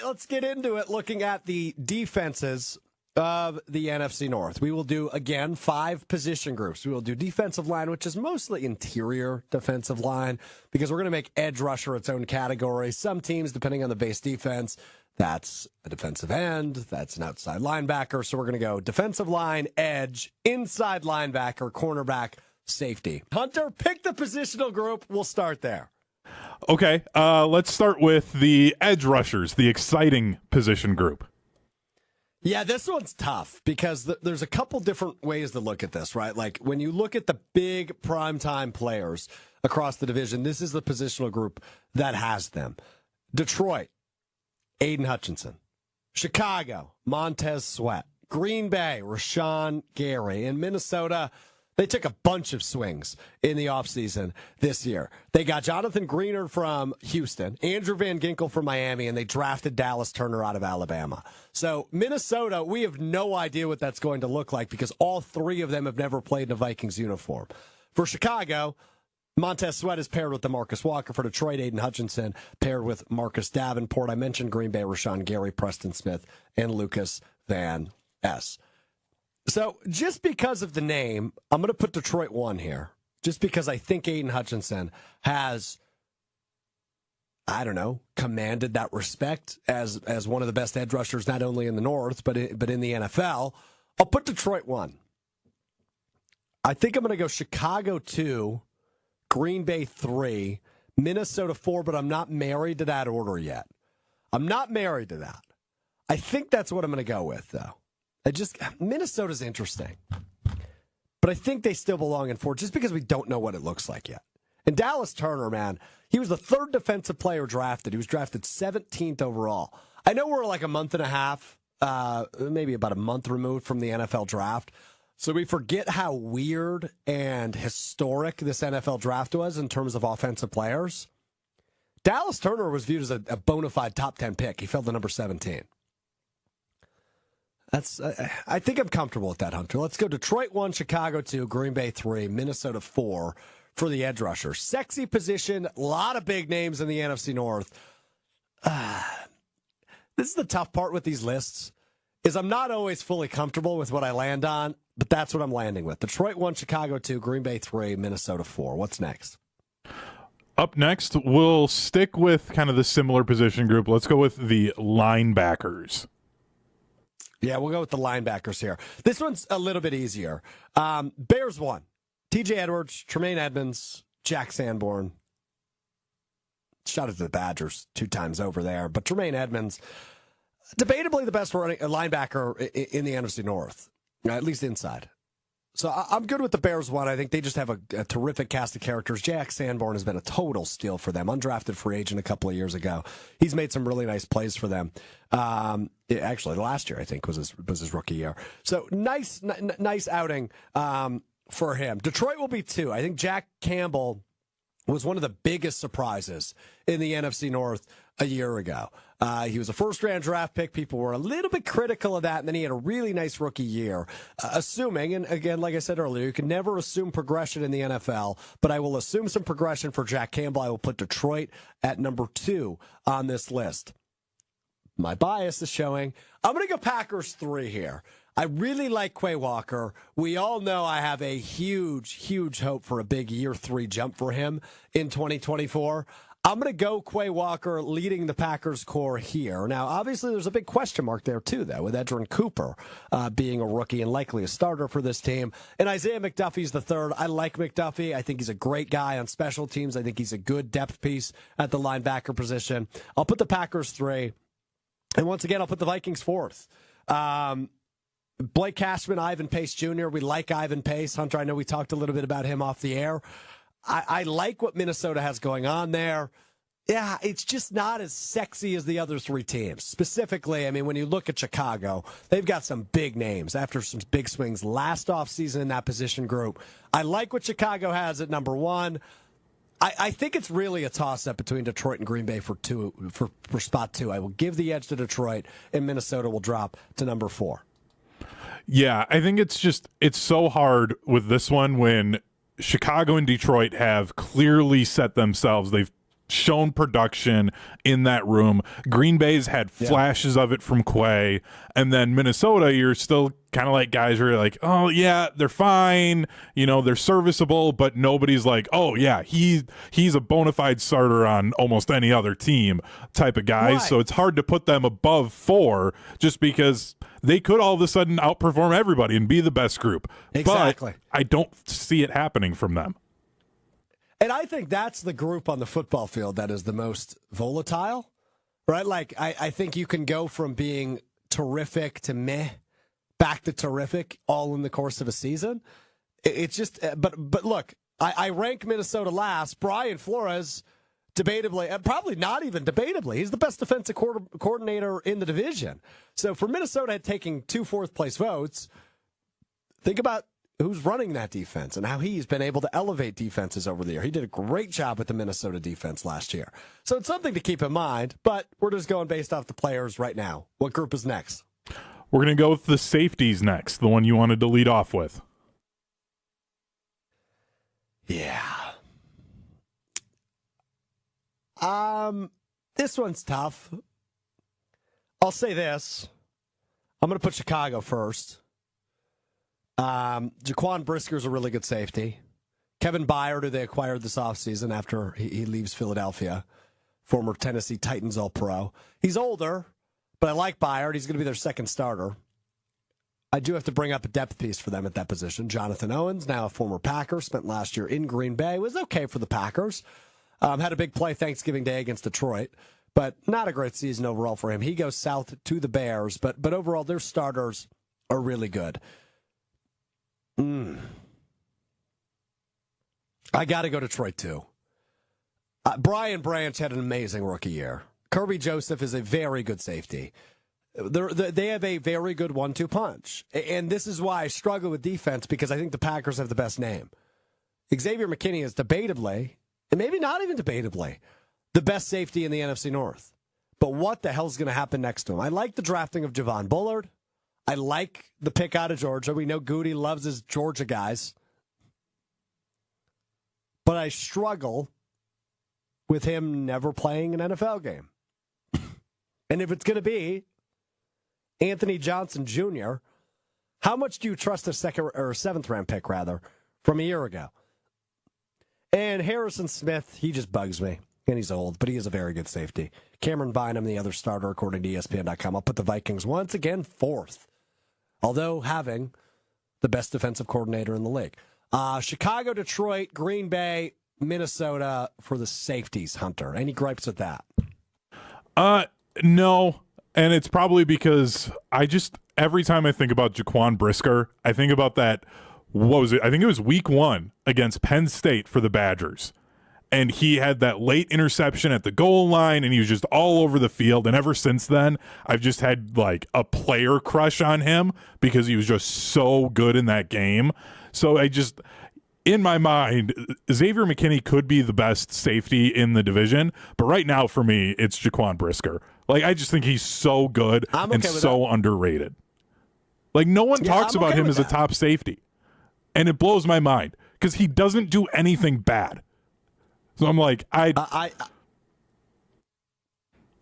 let's get into it looking at the defenses of the NFC North. We will do, again, 5 position groups. We will do defensive line, which is mostly interior defensive line, because we're going to make edge rusher its own category. Some teams, depending on the base defense, that's a defensive end, that's an outside linebacker. So we're going to go defensive line, edge, inside linebacker, cornerback, safety. Hunter, pick the positional group. We'll start there. Okay, let's start with the edge rushers, the exciting position group. Yeah, this one's tough because there's a couple different ways to look at this, right? Like when you look at the big primetime players across the division, this is the positional group that has them. Detroit, Aiden Hutchinson. Chicago, Montez Sweat. Green Bay, Rashawn Gary. In Minnesota, they took a bunch of swings in the offseason this year. They got Jonathan Greenard from Houston, Andrew Van Ginkel from Miami, and they drafted Dallas Turner out of Alabama. So Minnesota, we have no idea what that's going to look like because all 3 of them have never played in a Vikings uniform. For Chicago, Montez Sweat is paired with DeMarcus Walker. For Detroit, Aiden Hutchinson paired with Marcus Davenport. I mentioned Green Bay, Rashawn Gary, Preston Smith, and Lucas Van Ness. So just because of the name, I'm going to put Detroit 1 here. Just because I think Aiden Hutchinson has, I don't know, commanded that respect as one of the best edge rushers, not only in the North, but in the NFL. I'll put Detroit 1. I think I'm going to go Chicago 2, Green Bay 3, Minnesota 4, but I'm not married to that order yet. I'm not married to that. I think that's what I'm going to go with, though. Minnesota's interesting. But I think they still belong in 4 just because we don't know what it looks like yet. And Dallas Turner, man, he was the 3rd defensive player drafted. He was drafted 17th overall. I know we're like a month and a half, maybe about a month removed from the NFL draft. So we forget how weird and historic this NFL draft was in terms of offensive players. Dallas Turner was viewed as a bona fide top 10 pick. He fell to number 17. I think I'm comfortable with that, Hunter. Let's go Detroit 1, Chicago 2, Green Bay 3, Minnesota 4 for the edge rusher. Sexy position, a lot of big names in the NFC North. This is the tough part with these lists, is I'm not always fully comfortable with what I land on, but that's what I'm landing with. Detroit 1, Chicago 2, Green Bay 3, Minnesota 4. What's next? Up next, we'll stick with kind of the similar position group. Let's go with the linebackers. Yeah, we'll go with the linebackers here. This one's a little bit easier. Bears 1. TJ Edwards, Tremaine Edmonds, Jack Sanborn. Shot at the Badgers 2 times over there. But Tremaine Edmonds, debatably the best linebacker in the NFC North, at least inside. So I'm good with the Bears 1. I think they just have a terrific cast of characters. Jack Sanborn has been a total steal for them. Undrafted free agent a couple of years ago. He's made some really nice plays for them. Actually, last year, I think, was his rookie year. So nice outing for him. Detroit will be 2. I think Jack Campbell was one of the biggest surprises in the NFC North a year ago. He was a first-round draft pick. People were a little bit critical of that, and then he had a really nice rookie year. Assuming, and again, like I said earlier, you can never assume progression in the NFL, but I will assume some progression for Jack Campbell. I will put Detroit at number 2 on this list. My bias is showing. I'm going to go Packers 3 here. I really like Quay Walker. We all know I have a huge hope for a big year 3 jump for him in 2024. I'm going to go Quay Walker leading the Packers core here. Now, obviously, there's a big question mark there, too, though, with Edgerrin Cooper being a rookie and likely a starter for this team. And Isaiah McDuffie's the 3rd. I like McDuffie. I think he's a great guy on special teams. I think he's a good depth piece at the linebacker position. I'll put the Packers 3. And once again, I'll put the Vikings 4th. Blake Cashman, Ivan Pace Jr. We like Ivan Pace. Hunter, I know we talked a little bit about him off the air. I like what Minnesota has going on there. Yeah, it's just not as sexy as the other 3 teams. Specifically, I mean, when you look at Chicago, they've got some big names after some big swings last offseason in that position group. I like what Chicago has at number 1. I think it's really a toss-up between Detroit and Green Bay for spot 2. I will give the edge to Detroit, and Minnesota will drop to number 4. Yeah, I think it's so hard with this one when Chicago and Detroit have clearly set themselves. They've shown production in that room. Green Bay's had flashes of it from Quay, and then Minnesota, you're still kind of like guys who are like, oh yeah, they're fine, they're serviceable, but nobody's like, oh yeah, he's a bona fide starter on almost any other team type of guys. Right. So it's hard to put them above 4 just because they could all of a sudden outperform everybody and be the best group. Exactly. But I don't see it happening from them. And I think that's the group on the football field that is the most volatile, right? Like, I think you can go from being terrific to meh, back to terrific, all in the course of a season. It's just, but look, I rank Minnesota last. Brian Flores, debatably, probably not even debatably, he's the best defensive coordinator in the division. So for Minnesota taking 2 fourth-place votes, think about who's running that defense and how he's been able to elevate defenses over the year. He did a great job with the Minnesota defense last year. So it's something to keep in mind, but we're just going based off the players right now. What group is next? We're going to go with the safeties next, the one you wanted to lead off with. Yeah. This one's tough. I'll say this. I'm going to put Chicago first. Jaquan Brisker's a really good safety. Kevin Byard, who they acquired this offseason after he leaves Philadelphia, former Tennessee Titans All-Pro. He's older, but I like Byard. He's going to be their second starter. I do have to bring up a depth piece for them at that position. Jonathan Owens, now a former Packer, spent last year in Green Bay. Was okay for the Packers. Had a big play Thanksgiving Day against Detroit, but not a great season overall for him. He goes south to the Bears, but overall their starters are really good. I got to go Detroit too. Brian Branch had an amazing rookie year. Kirby Joseph is a very good safety. They have a very good 1-2 punch. And this is why I struggle with defense, because I think the Packers have the best name. Xavier McKinney is debatably, and maybe not even debatably, the best safety in the NFC North. But what the hell's going to happen next to him? I like the drafting of Javon Bullard. I like the pick out of Georgia. We know Goody loves his Georgia guys. But I struggle with him never playing an NFL game. And if it's going to be Anthony Johnson Jr., how much do you trust a second or a 7th round pick, rather, from a year ago? And Harrison Smith, he just bugs me. And he's old, but he is a very good safety. Cameron Bynum, the other starter, according to ESPN.com. I'll put the Vikings once again 4th, although having the best defensive coordinator in the league. Chicago, Detroit, Green Bay, Minnesota for the safeties, Hunter. Any gripes with that? No. And it's probably because every time I think about Jaquan Brisker, I think about that, what was it? I think it was week 1 against Penn State for the Badgers. And he had that late interception at the goal line, and he was just all over the field. And ever since then, I've just had like a player crush on him because he was just so good in that game. So in my mind, Xavier McKinney could be the best safety in the division. But right now, for me, it's Jaquan Brisker. Like, I just think he's so good and so underrated. Like, no one talks about him as a top safety. And it blows my mind because he doesn't do anything bad. So I'm like, I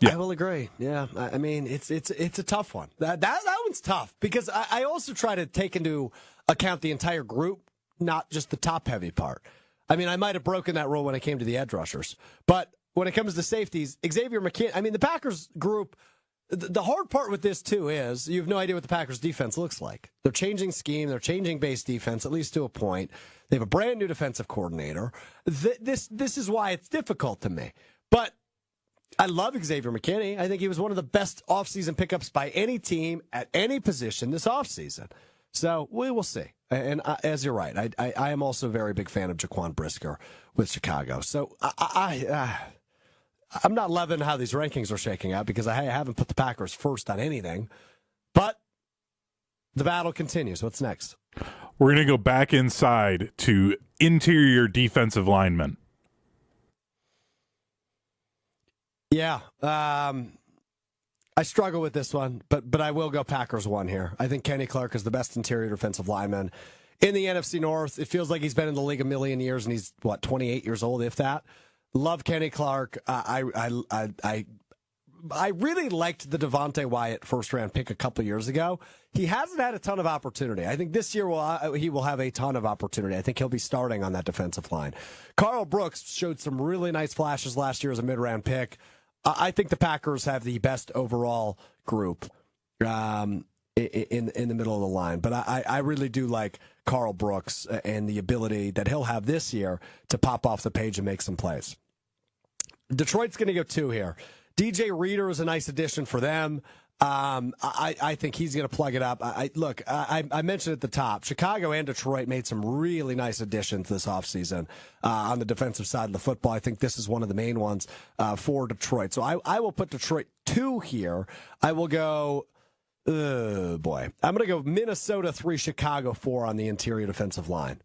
will agree. Yeah, I mean, it's a tough one. That one's tough because I also try to take into account the entire group, not just the top heavy part. I mean, I might have broken that rule when it came to the edge rushers, but when it comes to safeties, Xavier McKinney. I mean, the Packers group. The hard part with this too is you have no idea what the Packers defense looks like. They're changing scheme. They're changing base defense, at least to a point. They have a brand new defensive coordinator. This is why it's difficult to me. But I love Xavier McKinney. I think he was one of the best offseason pickups by any team at any position this offseason. So we will see. And as you're right, I am also a very big fan of Jaquan Brisker with Chicago. So I'm not loving how these rankings are shaking out because I haven't put the Packers first on anything. But the battle continues. What's next? We're going to go back inside to interior defensive linemen. Yeah. I struggle with this one, but I will go Packers 1 here. I think Kenny Clark is the best interior defensive lineman in the NFC North. It feels like he's been in the league a million years, and he's, 28 years old, if that. Love Kenny Clark. I really liked the Devontae Wyatt first-round pick a couple years ago. He hasn't had a ton of opportunity. I think this year he will have a ton of opportunity. I think he'll be starting on that defensive line. Carl Brooks showed some really nice flashes last year as a mid-round pick. I think the Packers have the best overall group in the middle of the line. But I really do like Carl Brooks and the ability that he'll have this year to pop off the page and make some plays. Detroit's going to go 2 here. DJ Reader is a nice addition for them. I think he's going to plug it up. I mentioned at the top, Chicago and Detroit made some really nice additions this offseason on the defensive side of the football. I think this is one of the main ones for Detroit. So I will put Detroit 2 here. I will go, I'm going to go Minnesota 3, Chicago 4 on the interior defensive line.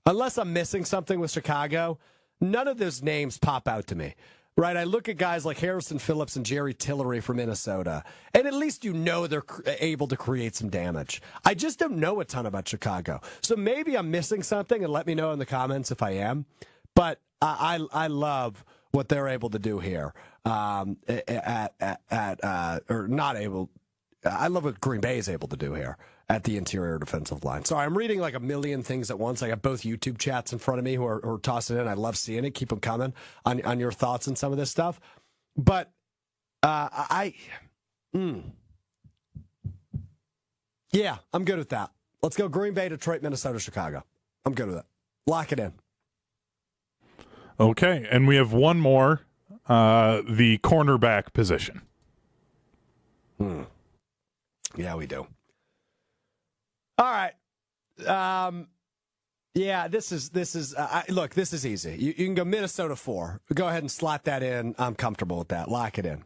Unless I'm missing something with Chicago, none of those names pop out to me. Right, I look at guys like Harrison Phillips and Jerry Tillery from Minnesota, and at least they're able to create some damage. I just don't know a ton about Chicago. So maybe I'm missing something, and let me know in the comments if I am. But I love what they're able to do here. I love what Green Bay is able to do here at the interior defensive line. Sorry, I'm reading like a million things at once. I got both YouTube chats in front of me who are tossing in. I love seeing it. Keep them coming on your thoughts on some of this stuff. But yeah, I'm good with that. Let's go Green Bay, Detroit, Minnesota, Chicago. I'm good with it. Lock it in. Okay, and we have one more, the cornerback position. Yeah, we do. All right. Yeah, this is look, this is easy. You can go Minnesota 4. Go ahead and slot that in. I'm comfortable with that. Lock it in.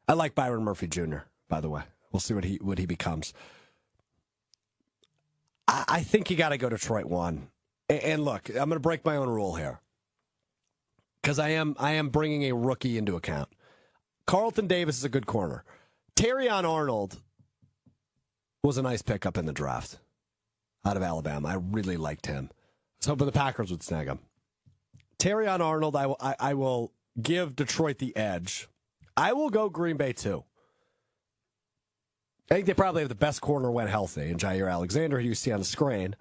I like Byron Murphy Jr., by the way. We'll see what he becomes. I think you got to go Detroit 1. And look, I'm going to break my own rule here because I am bringing a rookie into account. Carlton Davis is a good corner. Terrion Arnold was a nice pickup in the draft out of Alabama. I really liked him. I was hoping the Packers would snag him. Terrion Arnold, I will give Detroit the edge. I will go Green Bay 2. I think they probably have the best corner when healthy in Jair Alexander, who you see on the screen.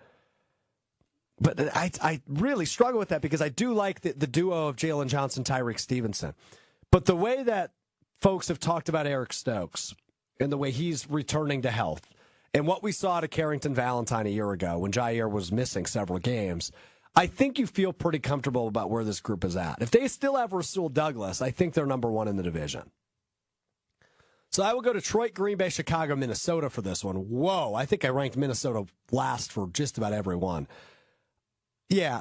But I really struggle with that because I do like the duo of Jalen Johnson, Tyreek Stevenson. But the way that folks have talked about Eric Stokes and the way he's returning to health, and what we saw to Carrington Valentine a year ago when Jair was missing several games, I think you feel pretty comfortable about where this group is at. If they still have Rasul Douglas, I think they're number 1 in the division. So I will go Detroit, Green Bay, Chicago, Minnesota for this one. Whoa, I think I ranked Minnesota last for just about every one. Yeah,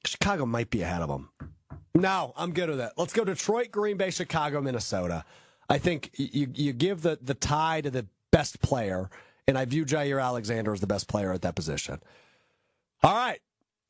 Chicago might be ahead of them. No, I'm good with it. Let's go Detroit, Green Bay, Chicago, Minnesota. I think you give the tie to the best player, and I view Jair Alexander as the best player at that position. All right.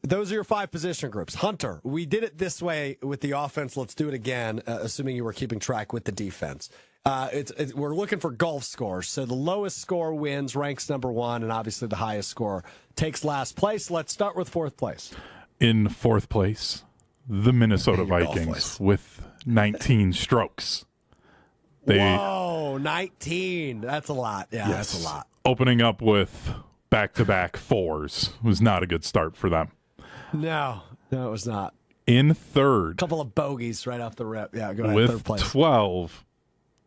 Those are your 5 position groups. Hunter, we did it this way with the offense. Let's do it again, assuming you were keeping track with the defense. We're looking for golf scores. So the lowest score wins, ranks number 1, and obviously the highest score takes last place. Let's start with 4th place. In 4th place, the Minnesota Vikings with 19 strokes. Whoa, 19. That's a lot. Yeah, yes. That's a lot. Opening up with back-to-back 4s was not a good start for them. No, it was not. In 3rd. Couple of bogeys right off the rip. Yeah, go ahead. With 3rd place. 12,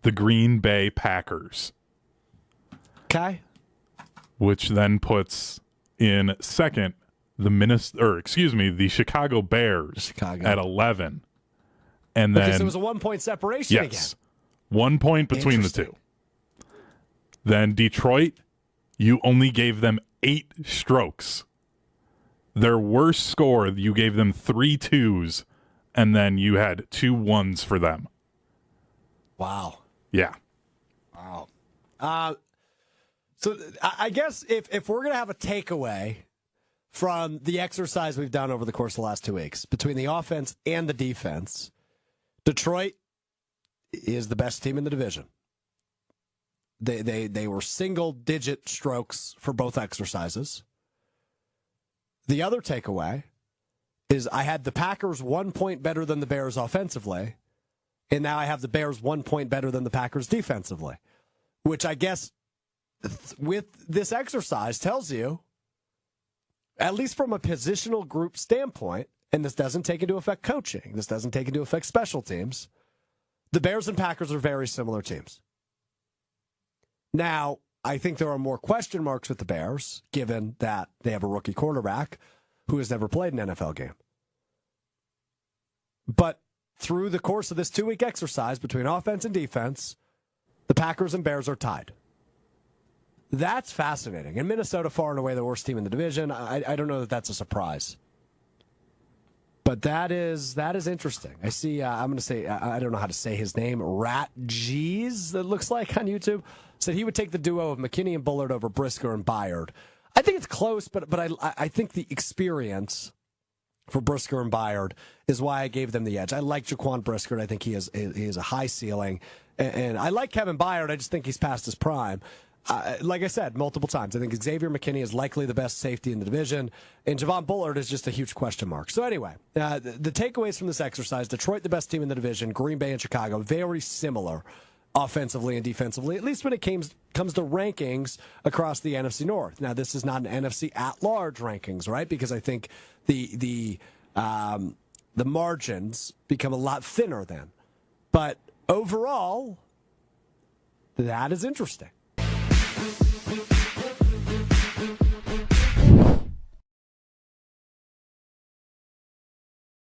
the Green Bay Packers. Okay. Which then puts in 2nd the Chicago Bears at 11. And then there was a 1-point separation again. 1 point between the two. Then Detroit, you only gave them 8 strokes. Their worst score, you gave them 3 2s, and then you had 2 1s for them. Wow. Yeah. Wow. So I guess if we're going to have a takeaway from the exercise we've done over the course of the last 2 weeks between the offense and the defense, Detroit is the best team in the division. They were single-digit strokes for both exercises. The other takeaway is I had the Packers 1 point better than the Bears offensively, and now I have the Bears 1 point better than the Packers defensively, which I guess with this exercise tells you, at least from a positional group standpoint, and this doesn't take into effect coaching, this doesn't take into effect special teams, the Bears and Packers are very similar teams. Now, I think there are more question marks with the Bears, given that they have a rookie quarterback who has never played an NFL game. But through the course of this 2-week exercise between offense and defense, the Packers and Bears are tied. That's fascinating. And Minnesota, far and away the worst team in the division. I don't know that that's a surprise. But that is interesting. I see, I'm going to say, I don't know how to say his name, Rat G's, it looks like on YouTube, said he would take the duo of McKinney and Bullard over Brisker and Byard. I think it's close, but I think the experience for Brisker and Byard is why I gave them the edge. I like Jaquan Brisker. I think he has a high ceiling. And I like Kevin Byard. I just think he's past his prime. Like I said multiple times, I think Xavier McKinney is likely the best safety in the division, and Javon Bullard is just a huge question mark. So anyway, the takeaways from this exercise: Detroit, the best team in the division; Green Bay and Chicago, very similar offensively and defensively, at least when it comes to rankings across the NFC North. Now, this is not an NFC at-large rankings, right? Because I think the margins become a lot thinner then. But overall, that is interesting.